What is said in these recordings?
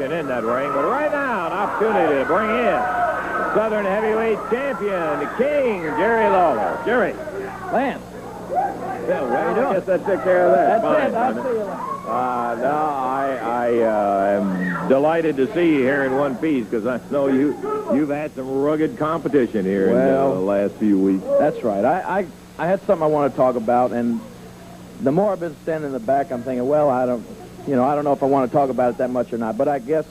in that ring, but right now an opportunity to bring in Southern heavyweight champion, the King, Jerry Lawler. Jerry. Lance. Yeah, well, I guess that took care of that. That's Fine, it. I'll see you later. I am delighted to see you here in one piece because I know you've had some rugged competition here in the last few weeks. That's right. I had something I want to talk about, and the more I've been standing in the back, I'm thinking, well, I don't know if I want to talk about it that much or not. But I guess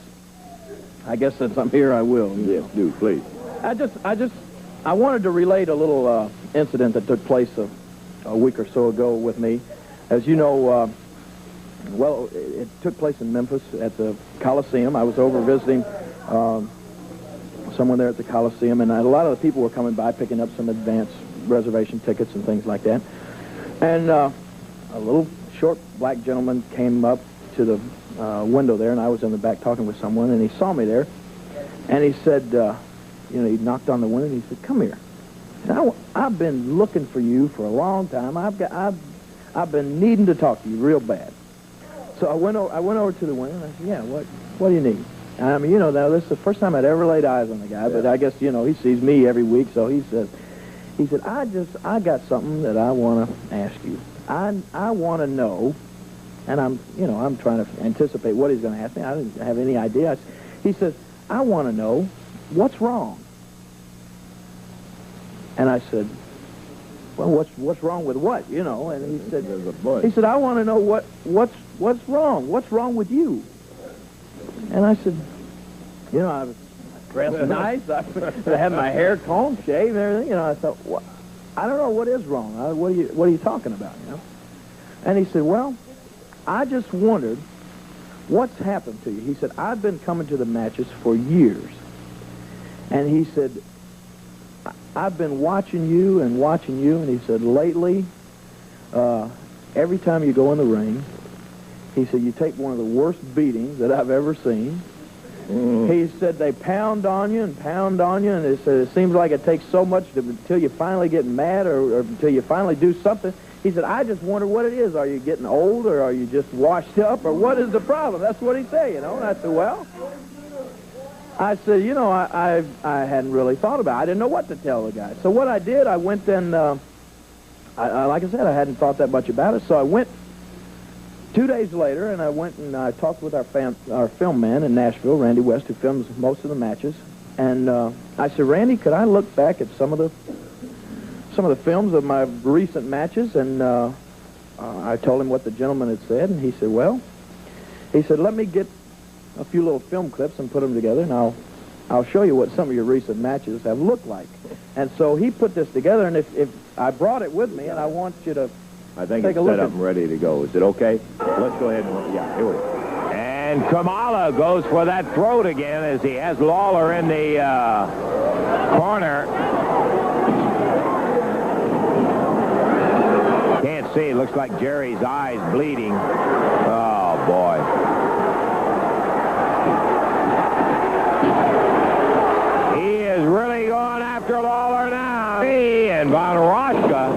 since I'm here, I will. Yes, do please. I wanted to relate a little incident that took place a week or so ago with me. As you know, well, it took place in Memphis at the Coliseum. I was over visiting someone there at the Coliseum, and a lot of the people were coming by picking up some advance reservation tickets and things like that. And a little short black gentleman came up to the window there, and I was in the back talking with someone, and he saw me there, and he said, he knocked on the window, and he said, "Come here. I've been looking for you for a long time. I've been needing to talk to you real bad." So I went over to the window, and I said, "Yeah, what do you need?" I mean, now this is the first time I'd ever laid eyes on the guy, but I guess, he sees me every week, so he said, I got something that I want to ask you. I want to know, and I'm trying to anticipate what he's going to ask me. I didn't have any idea. He says, "I want to know what's wrong." And I said, "Well, what's wrong with what?" And he said, "I want to know what's wrong. What's wrong with you?" And I said, I was dressed nice. I had my hair combed, shaved, and everything. I thought, I don't know what is wrong. What are you talking about? And he said, "Well, I just wondered what's happened to you." He said, "I've been coming to the matches for years." And he said, "I've been watching you, and he said, lately, every time you go in the ring, he said, you take one of the worst beatings that I've ever seen. He said, they pound on you, and he said, it seems like it takes so much until you finally get mad or until you finally do something. He said, I just wonder what it is. Are you getting old, or are you just washed up, or what is the problem?" That's what he said, And I said, well, I said, I hadn't really thought about it. I didn't know what to tell the guy. So what I did, I went and, like I said, I hadn't thought that much about it. So I went 2 days later, and I went and I talked with our film man in Nashville, Randy West, who films most of the matches. And I said, "Randy, could I look back at some of the films of my recent matches?" And I told him what the gentleman had said, and he said, "Well," he said, "let me get a few little film clips and put them together, and I'll show you what some of your recent matches have looked like." And so he put this together, and if I brought it with me, and I want you to I think take it's a look set up and ready to go. Is it okay? Let's go ahead and, here we go. And Kamala goes for that throat again as he has Lawler in the corner. Can't see. It looks like Jerry's eyes bleeding. Oh, boy. He is really going after Lawler now. And Von Raschke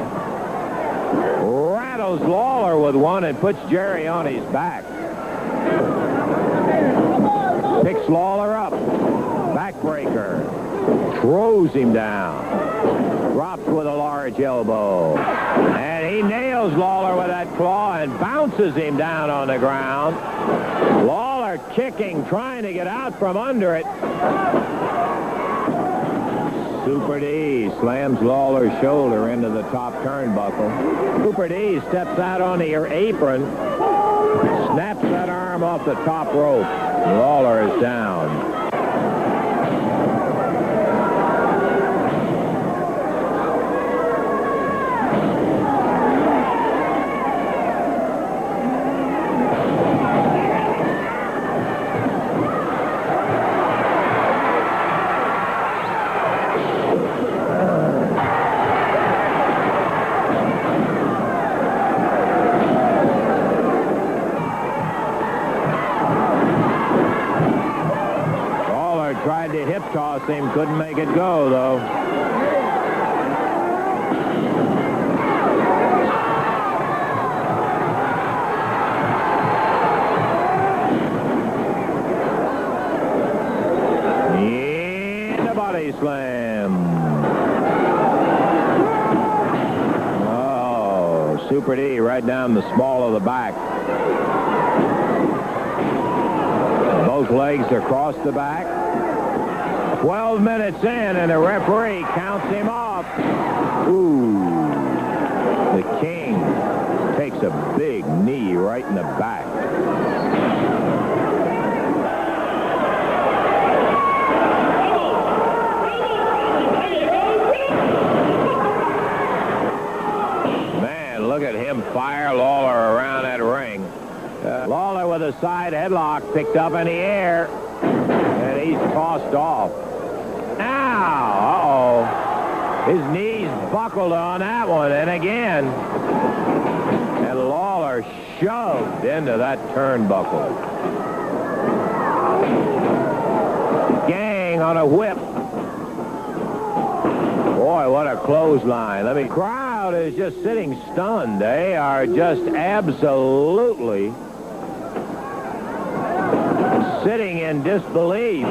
rattles Lawler with one and puts Jerry on his back. Picks Lawler up. Backbreaker. Throws him down. Drops with a large elbow. And he nails Lawler with that claw and bounces him down on the ground. Lawler kicking, trying to get out from under it. Super D slams Lawler's shoulder into the top turnbuckle. Super D steps out on the apron, snaps that arm off the top rope. Lawler is down. Tried to hip toss him, couldn't make it go, though. slam. Oh, Super D right down the small of the back. Both legs across the back. 12 minutes in, and the referee counts him off. Ooh. The King takes a big knee right in the back. Man, look at him fire Lawler around that ring. Lawler with a side headlock picked up in the air, and he's tossed off. Ow! Uh-oh. His knees buckled on that one, and again. And Lawler shoved into that turnbuckle. Gang on a whip. Boy, what a clothesline. The crowd is just sitting stunned. They are just absolutely sitting in disbelief.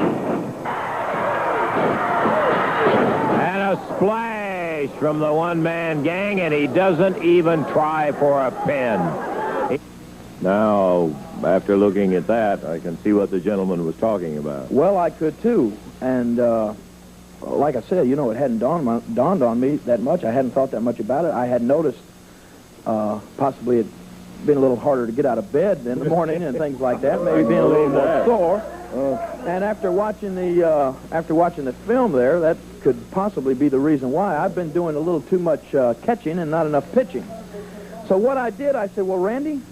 And a splash from the one-man gang, and he doesn't even try for a pin. Now, after looking at that, I can see what the gentleman was talking about. Well, I could too. And like I said, you know, it hadn't dawned on me that much. I hadn't thought that much about it. I had noticed possibly it been a little harder to get out of bed in the morning and things like that, maybe being a little more sore. And after watching the film there, that could possibly be the reason why. I've been doing a little too much catching and not enough pitching. So what I did, I said, well, Randy,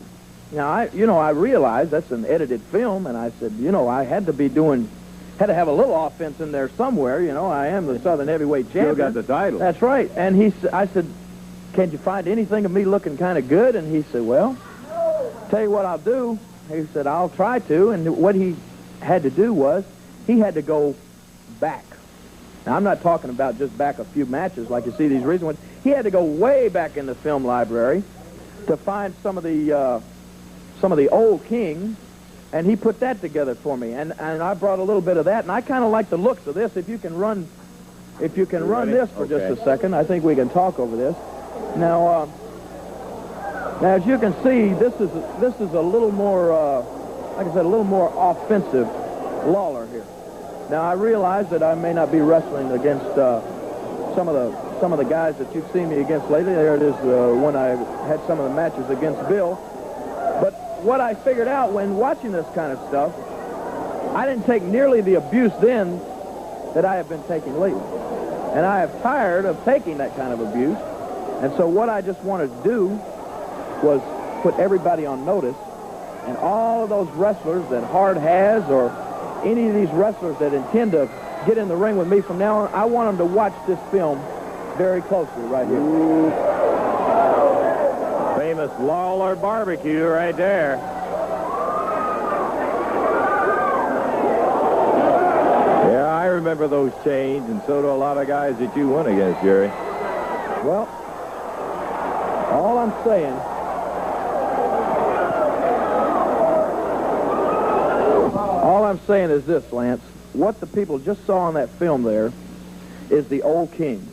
now I realized that's an edited film, and I said, you know, I had to have a little offense in there somewhere. You know, I am the Southern Heavyweight Champion. Still got the title. That's right. And I said, can't you find anything of me looking kind of good? And he said, well, tell you what I'll do. He said, I'll try to. And what he had to do was he had to go back. Now, I'm not talking about just back a few matches like you see these recent ones. He had to go way back in the film library to find some of the old Kings, and he put that together for me. And I brought a little bit of that, and I kind of like the looks of this. If you can run this for just a second, I think we can talk over this. Now, as you can see, this is a little more, like I said, a little more offensive Lawler here. Now, I realize that I may not be wrestling against some of the guys that you've seen me against lately. There it is, when I had some of the matches against Bill. But what I figured out when watching this kind of stuff, I didn't take nearly the abuse then that I have been taking lately. And I have tired of taking that kind of abuse. And so what I just wanted to do was put everybody on notice, and all of those wrestlers that Hart has, or any of these wrestlers that intend to get in the ring with me from now on, I want them to watch this film very closely right here. Famous Lawler barbecue right there. Yeah, I remember those chains, and so do a lot of guys that you won against, Jerry. Well, all I'm saying is this, Lance. What the people just saw on that film there is the old King.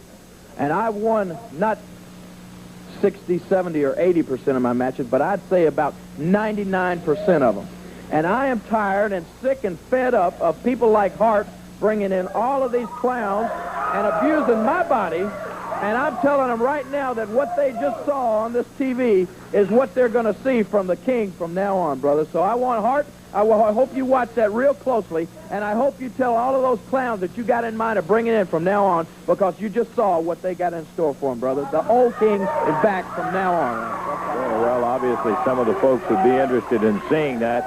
And I've won not 60, 70, or 80% of my matches, but I'd say about 99% of them. And I am tired and sick and fed up of people like Hart bringing in all of these clowns and abusing my body. And I'm telling them right now that what they just saw on this TV is what they're going to see from the King from now on, brother. So I want Hart. I hope you watch that real closely, and I hope you tell all of those clowns that you got in mind of bringing in from now on, because you just saw what they got in store for them, brother. The old King is back from now on. Well, obviously some of the folks would be interested in seeing that.